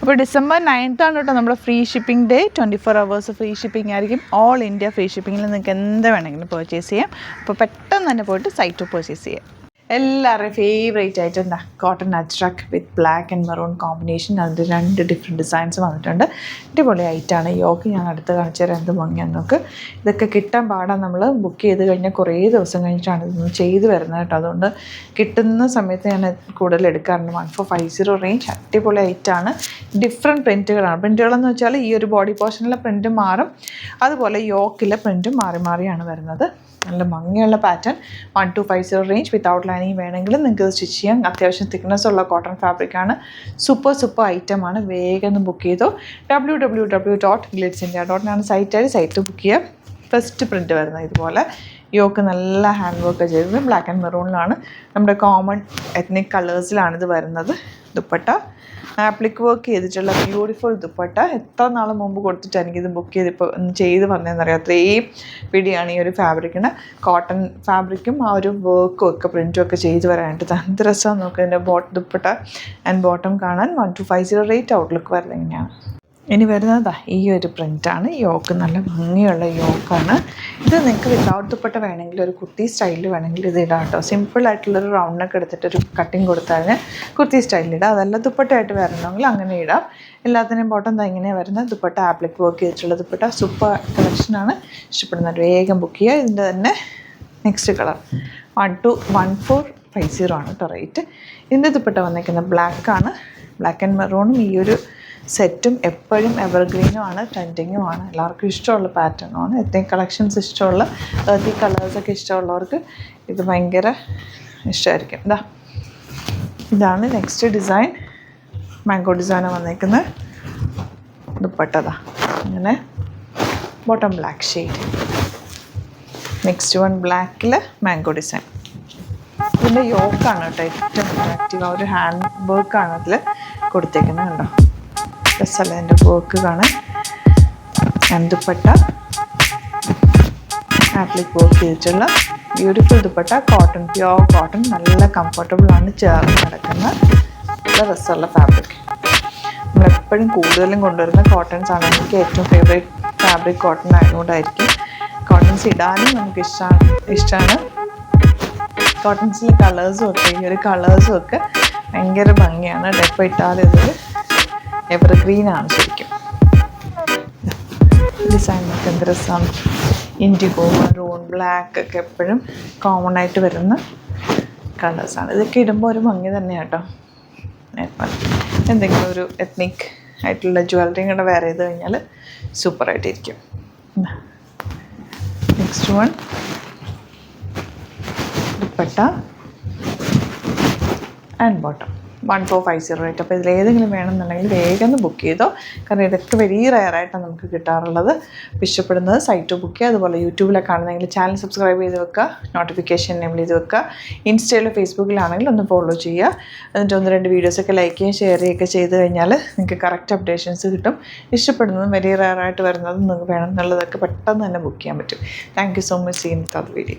അപ്പോൾ December 9th ആണ് കേട്ടോ നമ്മുടെ free shipping day. 24 hours free shipping ആയിരിക്കും. ഓൾ ഇന്ത്യ ഫ്രീ ഷിപ്പിങ്ങിൽ നിങ്ങൾക്ക് എന്ത് വേണമെങ്കിലും പർച്ചേസ് ചെയ്യാം. അപ്പോൾ പെട്ടെന്ന് തന്നെ പോയിട്ട് സൈറ്റ് പർച്ചേസ് ചെയ്യാം. എല്ലാവരുടെയും ഫേവറേറ്റ് ആയിട്ട് എന്താ cotton ajrak with black and maroon combination. അതിൻ്റെ 2 ഡിഫറെൻറ്റ് ഡിസൈൻസ് വന്നിട്ടുണ്ട്. അടിപൊളി ആയിട്ടാണ്. യോക്ക് ഞാൻ അടുത്ത് കാണിച്ചു തരാം എന്ത് ഭംഗിയാണ് നോക്ക്. ഇതൊക്കെ കിട്ടാൻ പാടാൻ നമ്മൾ ബുക്ക് ചെയ്ത് കഴിഞ്ഞാൽ കുറേ ദിവസം കഴിഞ്ഞിട്ടാണ് ഇതൊന്നും ചെയ്ത് വരുന്നത് കേട്ടോ. അതുകൊണ്ട് കിട്ടുന്ന സമയത്ത് ഞാൻ കൂടുതൽ എടുക്കാറുണ്ട്. 1450 റേഞ്ച് അടിപൊളി ആയിട്ടാണ്. ഡിഫറെൻറ്റ് പ്രിൻറ്റുകളാണ്. പ്രിൻറ്റുകളെന്ന് വെച്ചാൽ ഈ ഒരു ബോഡി പോർഷനിലെ പ്രിൻറ്റ് മാറും, അതുപോലെ യോക്കിലെ പ്രിൻറ്റും മാറി മാറിയാണ് വരുന്നത്. നല്ല ഭംഗിയുള്ള പാറ്റേൺ. 1250 റേഞ്ച് വിത്തൗട്ട് ലൈനിങ് വേണമെങ്കിൽ നിങ്ങൾക്ക് സ്റ്റിച്ച് ചെയ്യാം. അത്യാവശ്യം തിക്നെസ് ഉള്ള കോട്ടൺ ഫാബ്രിക്കാണ്. സൂപ്പർ ഐറ്റമാണ്. വേഗം ഒന്ന് ബുക്ക് ചെയ്തോ. www.glitzindia.in സൈറ്റിൽ ബുക്ക് ചെയ്യുക. ഫസ്റ്റ് പ്രിൻറ്റ് വരുന്നത് ഇതുപോലെ യോക്ക് നല്ല ഹാൻഡ് വർക്ക് ചെയ്തത് ബ്ലാക്ക് ആൻഡ് മെറൂണിലാണ്. നമ്മുടെ കോമൺ എത്നിക് കളേഴ്സിലാണ് ഇത് വരുന്നത്. ദുപ്പട്ട ആപ്ലിക് വർക്ക് ചെയ്തിട്ടുള്ള ബ്യൂട്ടിഫുൾ ദുപ്പട്ട. എത്ര നാൾ മുമ്പ് കൊടുത്തിട്ട് എനിക്കിത് ബുക്ക് ചെയ്തിപ്പോൾ ചെയ്ത് വന്നതെന്നറിയാം. അത്രയും പിടിയാണ് ഈ ഒരു ഫാബ്രിക്കിന്. കോട്ടൺ ഫാബ്രിക്കും ആ ഒരു വർക്കും ഒക്കെ പ്രിൻറ്റും ഒക്കെ ചെയ്ത് വരാനായിട്ട് എന്ത് രസമാണ് നോക്കുക. ഇതിൻ്റെ ദുപ്പട്ട ആൻഡ് ബോട്ടം കാണാൻ. 1250 റേറ്റ് ഔട്ട്ലുക്ക് വരുന്നത് ഇങ്ങനെയാണ്. ഇനി വരുന്നത് ഈ ഒരു പ്രിൻ്റാണ്. യോക്ക് നല്ല ഭംഗിയുള്ള യോക്കാണ്. ഇത് നിങ്ങൾക്ക് വിത്തൗട്ട് ദുപ്പട്ട വേണമെങ്കിൽ ഒരു കുർത്തി സ്റ്റൈലിൽ വേണമെങ്കിൽ ഇത് ഇടാം കേട്ടോ. സിമ്പിളായിട്ടുള്ളൊരു റൗണ്ട് നെക്ക് എടുത്തിട്ടൊരു കട്ടിങ് കൊടുത്താൽ കുർത്തി സ്റ്റൈലിലിടാം. അതല്ല ദുപ്പട്ടയായിട്ട് വരണമെങ്കിൽ അങ്ങനെ ഇടാം. എല്ലാത്തിനും ബോട്ടം ഇങ്ങനെയാണ് വരുന്നത്. ദുപ്പട്ട ആപ്ലിക് വർക്ക് ചെയ്തിട്ടുള്ള ദുപ്പട്ട സൂപ്പർ കളക്ഷനാണ്. ഇഷ്ടപ്പെടുന്നവർ വേഗം ബുക്ക് ചെയ്യുക. ഇതിൻ്റെ തന്നെ നെക്സ്റ്റ് കളർ 1450 ആണ് കേട്ടോ റേറ്റ്. ഇതിൻ്റെ ദുപ്പട്ട വന്നിരിക്കുന്നത് ബ്ലാക്കാണ്. ബ്ലാക്ക് ആൻഡ് മെറൂണും ഈ ഒരു സെറ്റും എപ്പോഴും എവർഗ്രീനുമാണ്, ട്രെൻഡിങ്ങുമാണ്. എല്ലാവർക്കും ഇഷ്ടമുള്ള പാറ്റേണുമാണ്. എത്രയും കളക്ഷൻസ് ഇഷ്ടമുള്ള ഈ കളേഴ്സൊക്കെ ഇഷ്ടമുള്ളവർക്ക് ഇത് ഭയങ്കര ഇഷ്ടമായിരിക്കും. ഇതാണ് നെക്സ്റ്റ് ഡിസൈൻ. മാംഗോ ഡിസൈനാണ് വന്നേക്കുന്നത്. ദുപ്പട്ടതാ അങ്ങനെ bottom black shade. Next one ബ്ലാക്കിൽ മാംഗോ ഡിസൈൻ. ഇതിൻ്റെ യോക്കാണ് കേട്ടോ ഏറ്റവും അട്രാക്റ്റീവ്. ആ ഒരു ഹാൻഡ് വർക്കാണ് അതിൽ കൊടുത്തേക്കുന്നത് കണ്ടോ. രസമല്ല എൻ്റെ വർക്ക് കാണാൻ. ദുപ്പട്ട ആപ്ലിക് വർക്ക് ചെയ്തിട്ടുള്ള beautiful dupatta. Cotton, pure cotton. നല്ല കംഫർട്ടബിളാണ്. ചേർന്ന് നടക്കുന്ന നല്ല രസമുള്ള ഫാബ്രിക്. നമ്മളെപ്പോഴും കൂടുതലും കൊണ്ടുവരുന്ന കോട്ടൺസ് ആണ്. എനിക്ക് ഏറ്റവും ഫേവറേറ്റ് ഫാബ്രിക് കോട്ടൺ ആയതുകൊണ്ടായിരിക്കും. കോട്ടൺസ് ഇടാനും നമുക്ക് ഇഷ്ടമാണ്. കോട്ടൺസിലെ കളേഴ്സും ഒക്കെ ഈ ഒരു കളേഴ്സും ഒക്കെ ഭയങ്കര ഭംഗിയാണ്. ഡെപ്പ ഇട്ടാൽ ഇതൊരു എവർഗ്രീനാണ് ശരിക്കും. ഡിസൈനൊക്കെ എന്ത് രസമാണ്. ഇൻഡിഗോ, മറൂൺ, ബ്ലാക്ക് ഒക്കെ എപ്പോഴും കോമൺ ആയിട്ട് വരുന്ന കളേഴ്സാണ്. ഇതൊക്കെ ഇടുമ്പോൾ ഒരു ഭംഗി തന്നെയാണ് കേട്ടോ. എന്തെങ്കിലും ഒരു എത്നിക് ആയിട്ടുള്ള ജ്വല്ലറിയും കൂടെ വെയർ ചെയ്ത് കഴിഞ്ഞാൽ സൂപ്പറായിട്ടിരിക്കും. Next one dupatta and bottom. 1450 rate. അപ്പോൾ ഇതിലേതെങ്കിലും വേണമെന്നുണ്ടെങ്കിൽ വേഗം ഒന്ന് ബുക്ക് ചെയ്തോ. കാരണം ഇതൊക്കെ വെരി റയറായിട്ടാണ് നമുക്ക് കിട്ടാറുള്ളത്. ഇഷ്ടപ്പെടുന്നത് സൈറ്റ് ബുക്ക് ചെയ്യുക. അതുപോലെ യൂട്യൂബിലൊക്കെ ആണെന്നെങ്കിൽ ചാനൽ സബ്സ്ക്രൈബ് ചെയ്ത് വെക്കുക. നോട്ടിഫിക്കേഷൻ എനേബിൾ ചെയ്ത് വെക്കുക. ഇൻസ്റ്റയിലോ ഫേസ്ബുക്കിലാണെങ്കിൽ ഒന്ന് ഫോളോ ചെയ്യുക. എന്നിട്ട് 1-2 വീഡിയോസൊക്കെ ലൈക്ക് ചെയ്യുകയും ഷെയർ ചെയ്യുകയൊക്കെ ചെയ്ത് കഴിഞ്ഞാൽ നിങ്ങൾക്ക് കറക്റ്റ് അപ്ഡേഷൻസ് കിട്ടും. ഇഷ്ടപ്പെടുന്നതും വെരി റയറായിട്ട് വരുന്നതും നിങ്ങൾക്ക് വേണം എന്നുള്ളതൊക്കെ പെട്ടെന്ന് തന്നെ ബുക്ക് ചെയ്യാൻ പറ്റും. Thank you so much. See in the video.